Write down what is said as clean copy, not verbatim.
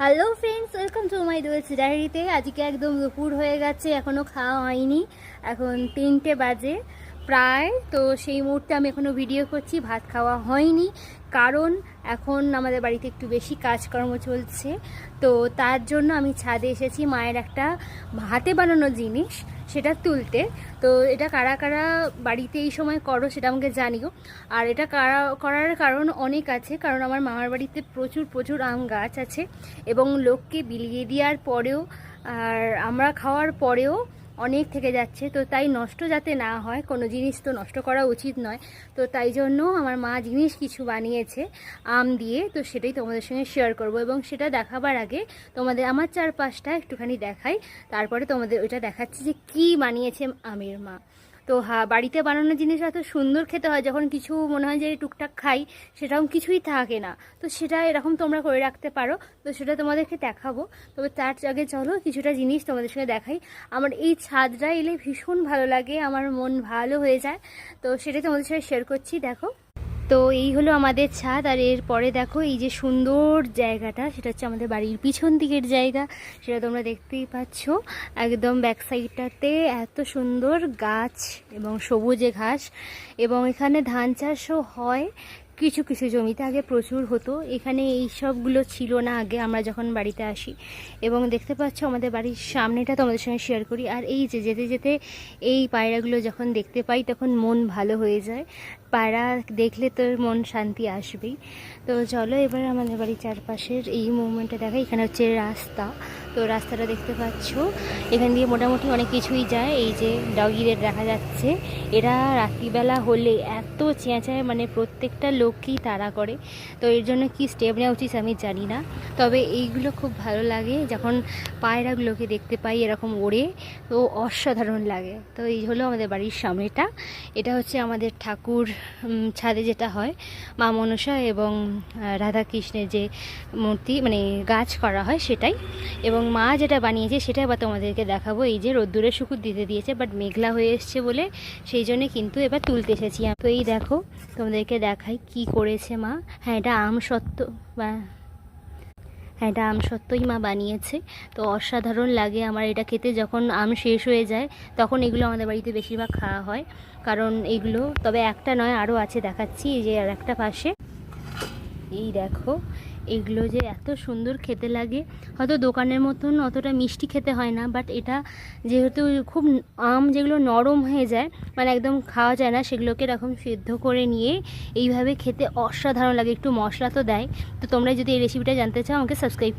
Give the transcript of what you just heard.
Hello friends, welcome to my duels ডায়েরিতে। আজকে একদম দুপুর হয়ে গেছে, এখনও খাওয়া হয়নি। এখন 3টে বাজে প্রায়। তো সেই মুহূর্তে আমি এখনও ভিডিও করছি, ভাত খাওয়া হয়নি। কারণ এখন আমাদের বাড়িতে একটু বেশি কাজকর্ম চলছে, তো তার জন্য আমি ছাদে এসেছি মায়ের একটা হাতে বানানো জিনিস সেটা তুলতে। তো এটা কারা কারা বাড়িতে এই সময় করো সেটা আমাকে জানিও। আর এটা করার কারণ অনেক আছে, কারণ আমার মামার বাড়িতে প্রচুর প্রচুর আম গাছ আছে এবং লোককে বিলিয়ে দেওয়ার পরেও আর আমরা খাওয়ার পরেও অনেক থেকে যাচ্ছে। তো তাই নষ্ট যাতে না হয়, কোনো জিনিস তো নষ্ট করা উচিত নয়। তো তাই জন্য আমার মা জিনিস কিছু বানিয়েছে আম দিয়ে, তো সেটাই তোমাদের সঙ্গে শেয়ার করব। এবং সেটা দেখাবার আগে তোমাদের আমার চারপাশটা একটুখানি দেখাই, তারপরে তোমাদের ওইটা দেখাচ্ছি যে কি বানিয়েছে আমের মা। তো হ্যাঁ, বাড়িতে বানানো জিনিস এত সুন্দর খেতে হয়, যখন কিছু মনে হয় যে টুকটাক খাই সেরকম কিছুই থাকে না। তো সেটা এরকম তোমরা করে রাখতে পারো, তো সেটা তোমাদেরকে দেখাবো। তবে তার আগে চলো কিছুটা জিনিস তোমাদের সঙ্গে দেখাই। আমার এই ছাদটা এলে ভীষণ ভালো লাগে, আমার মন ভালো হয়ে যায়। তো সেটাই তোমাদের সঙ্গে শেয়ার করছি, দেখো। তো এই হলো আমাদের ছাদ, আর এরপরে দেখো এই যে সুন্দর জায়গাটা, সেটা হচ্ছে আমাদের বাড়ির পিছন দিকের জায়গা। সেটা তোমরা দেখতেই পাচ্ছ, একদম ব্যাক সাইডটাতে এত সুন্দর গাছ এবং সবুজে ঘাস। এবং এখানে ধান চাষও হয় কিছু কিছু জমিতে, আগে প্রচুর হতো। এখানে এই সবগুলো ছিল না আগে আমরা যখন বাড়িতে আসি। এবং দেখতে পাচ্ছ আমাদের বাড়ির সামনেটা তোমাদের সঙ্গে শেয়ার করি। আর এই যে যেতে যেতে এই পায়রাগুলো যখন দেখতে পাই তখন মন ভালো হয়ে যায়। পায়রা দেখলে তোর মন শান্তি আসবেই। তো চলো এবার আমাদের বাড়ির চারপাশের এই মুভমেন্টটা দেখা। এখানে হচ্ছে রাস্তা, তো রাস্তাটা দেখতে পাচ্ছ, এখান দিয়ে মোটামুটি অনেক কিছুই যায়। এই যে ডগিদের দেখা যাচ্ছে, এরা রাত্রিবেলা হলে এত চেঁচায়, মানে প্রত্যেকটা লোককেই তাড়া করে। তো এর জন্য কি স্টেপ নেওয়া উচিত আমি জানি না, তবে এইগুলো খুব ভালো লাগে যখন পায়রাগুলোকে দেখতে পাই এরকম ওড়ে, তো অসাধারণ লাগে। তো এই হলো আমাদের বাড়ির সামনেটা। এটা হচ্ছে আমাদের ঠাকুর ছাদে যেটা হয় মা মনসা এবং রাধাকৃষ্ণের যে মূর্তি, মানে গাছ করা হয় সেটাই। এবং মা যেটা বানিয়েছে সেটা এবার তোমাদেরকে দেখাবো। এই যে রোদ্দুরে শুকুর দিতে দিয়েছে, বাট মেঘলা হয়ে এসছে বলে সেই জন্যে কিন্তু এবার তুলতে এসেছি। তো এই দেখো তোমাদেরকে দেখাই কি করেছে মা। হ্যাঁ, এটা আমসত্ত্ব বা হ্যাঁ, এটা আমসত্ত্বই মা বানিয়েছে। তো অসাধারণ লাগে আমার এটা খেতে। যখন আম শেষ হয়ে যায় তখন এগুলো আমাদের বাড়িতে বেশিরভাগ খাওয়া হয়, কারণ এইগুলো, তবে একটা নয় আরও আছে, দেখাচ্ছি। এই যে আর একটা পাশে, এই দেখো, এগুলো যে এত সুন্দর খেতে লাগে। হয়তো দোকানের মতন অতটা মিষ্টি খেতে হয় না, বাট এটা যেহেতু খুব আম যেগুলো নরম হয়ে যায়, মানে একদম খাওয়া যায় না, সেগুলোকে এরকম সিদ্ধ করে নিয়ে এইভাবে খেতে অসাধারণ লাগে। একটু মশলা তো দেয়। তো তোমরা যদি এই রেসিপিটা জানতে চাও আমাকে সাবস্ক্রাইব